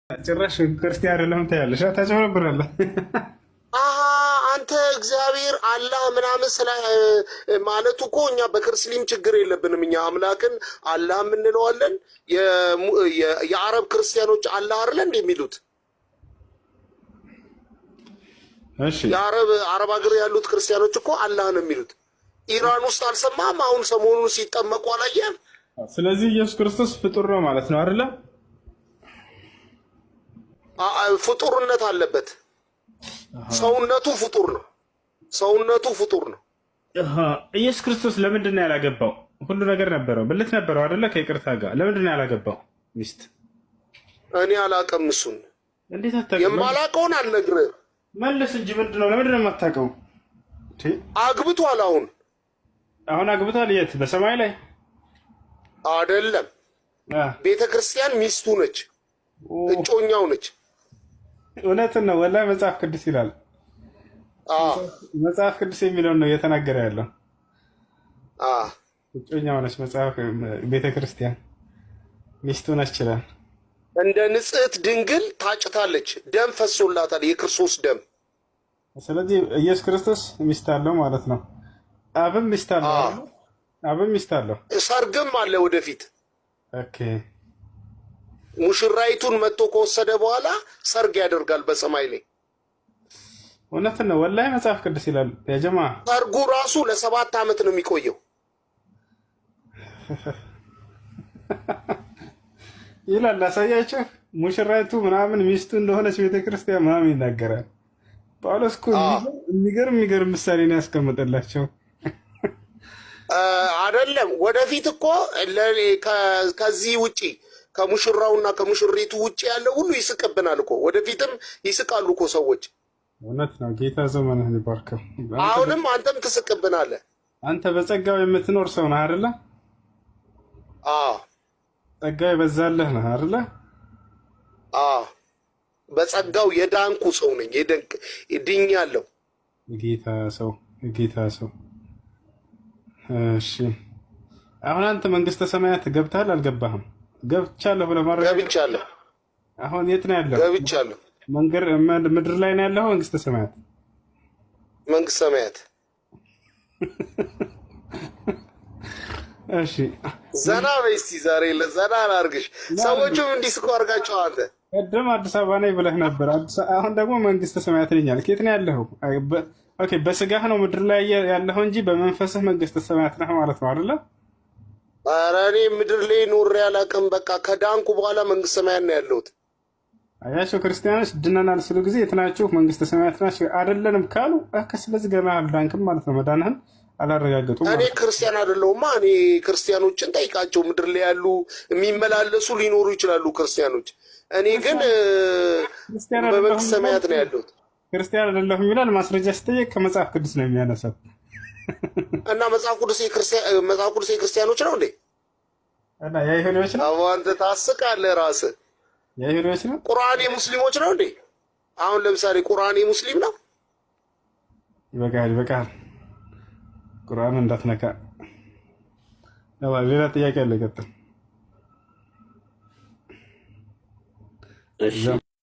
ጭራሽ ክርስቲያን አይደለም ታያለሽ፣ ታጨበረብራለህ። አንተ እግዚአብሔር አላህ ምናምን ስለ ማለቱ እኮ እኛ በክርስሊም ችግር የለብንም። እኛ አምላክን አላህ የምንለዋለን። የአረብ ክርስቲያኖች አላህ አይደል እንደ የሚሉት? እሺ የአረብ ሀገር ያሉት ክርስቲያኖች እኮ አላህ ነው የሚሉት። ኢራን ውስጥ አልሰማም? አሁን ሰሞኑን ሲጠመቁ አላየህም? ስለዚህ ኢየሱስ ክርስቶስ ፍጡር ነው ማለት ነው አይደለ? ፍጡርነት አለበት። ሰውነቱ ፍጡር ነው። ሰውነቱ ፍጡር ነው። ኢየሱስ ክርስቶስ ለምንድን ነው ያላገባው? ሁሉ ነገር ነበረው፣ ብልት ነበረው አይደለ? ከይቅርታ ጋር ለምንድን ነው ያላገባው ሚስት? እኔ አላውቅም። እሱን እንዴት አታውቅም? የማላውቀውን አልነግርህም። መለስ እንጂ ምንድን ነው? ለምንድን ነው የማታውቀው? አግብቷል። አሁን አግብቷል። የት? በሰማይ ላይ አይደለም። ቤተ ክርስቲያን ሚስቱ ነች፣ እጮኛው ነች። እውነትን ነው ወላሂ። መጽሐፍ ቅዱስ ይላል። መጽሐፍ ቅዱስ የሚለውን ነው እየተናገረ ያለው። እጮኛው ነች መጽሐፍ፣ ቤተ ክርስቲያን ሚስቱ ነች ይችላል። እንደ ንጽሕት ድንግል ታጭታለች፣ ደም ፈሶላታል፣ የክርስቶስ ደም። ስለዚህ ኢየሱስ ክርስቶስ ሚስት አለው ማለት ነው። አብም ሚስት አለው፣ አብም ሚስት አለው። ሰርግም አለ ወደፊት። ኦኬ ሙሽራይቱን መጥቶ ከወሰደ በኋላ ሰርግ ያደርጋል በሰማይ ላይ። እውነትን ነው ወላሂ መጽሐፍ ቅዱስ ይላል። ያጀማ ሰርጉ ራሱ ለ7 ዓመት ነው የሚቆየው ይላል። ላሳያችሁ። ሙሽራይቱ ምናምን ሚስቱ እንደሆነች ቤተክርስቲያን ምናምን ይናገራል። ጳውሎስ እኮ የሚገርም ምሳሌ ነው ያስቀምጠላቸው። አይደለም ወደፊት እኮ ከዚህ ውጪ ከሙሽራውና ከሙሽሪቱ ውጪ ያለው ሁሉ ይስቅብናል እኮ። ወደፊትም ይስቃሉ እኮ ሰዎች። እውነት ነው። ጌታ ዘመንህን ይባርከው። አሁንም አንተም ትስቅብናለህ። አንተ በጸጋው የምትኖር ሰው ነህ አይደለ? ጸጋው የበዛልህ ነህ አይደለ? በጸጋው የዳንኩ ሰው ነኝ። ድኛለሁ። የጌታ ሰው። እሺ አሁን አንተ መንግስተ ሰማያት ገብተሃል አልገባህም? ገብቻለሁ ብለህ ማረጋገጥ? ገብቻለሁ። አሁን የት ነው ያለው? ገብቻለሁ። ምድር ላይ ነው ያለው? መንግስተ ሰማያት? መንግስተ ሰማያት። እሺ ዘና በይ እስኪ ዛሬ ዘና አላርግሽ። ሰዎቹም እንዲስቁ አድርጋቸው። አንተ ቀደም አዲስ አበባ ነኝ ብለህ ነበር። አሁን ደግሞ መንግስተ ሰማያት ነኝ አልክ። የት ነው ያለኸው? ኦኬ በስጋህ ነው ምድር ላይ ያለኸው እንጂ በመንፈስህ መንግስተ ሰማያት ነህ ማለት ነው አይደለ? ኧረ እኔ ምድር ላይ ኖሬ አላውቅም። በቃ ከዳንኩ በኋላ መንግስተ ሰማያት ነው ያለሁት። አያቸው ክርስቲያኖች ድነናል ስሉ ጊዜ የት ናችሁ? መንግስተ ሰማያት ናችሁ አይደለንም ካሉ ስለዚህ ገና አልዳንክም ማለት ነው። መዳንህን አላረጋገጡም። እኔ ክርስቲያን አይደለሁማ። እኔ ክርስቲያኖችን ጠይቃቸው። ምድር ላይ ያሉ የሚመላለሱ ሊኖሩ ይችላሉ ክርስቲያኖች። እኔ ግን በመንግስተ ሰማያት ነው ያለሁት። ክርስቲያን አይደለሁም ይላል። ማስረጃ ሲጠየቅ ከመጽሐፍ ቅዱስ ነው የሚያነሳው። እና መጽሐፍ ቅዱስ የክርስቲያኖች ነው እንዴ? እና የይሁዶች ነው። አንተ ታስቃለህ ራስህ። የይሁዶች ነው። ቁርአን የሙስሊሞች ነው እንዴ? አሁን ለምሳሌ ቁርአን የሙስሊም ነው? ይበቃል። ቁርአን እንዳትነካ። ሌላ ጥያቄ አለ። ቀጥል።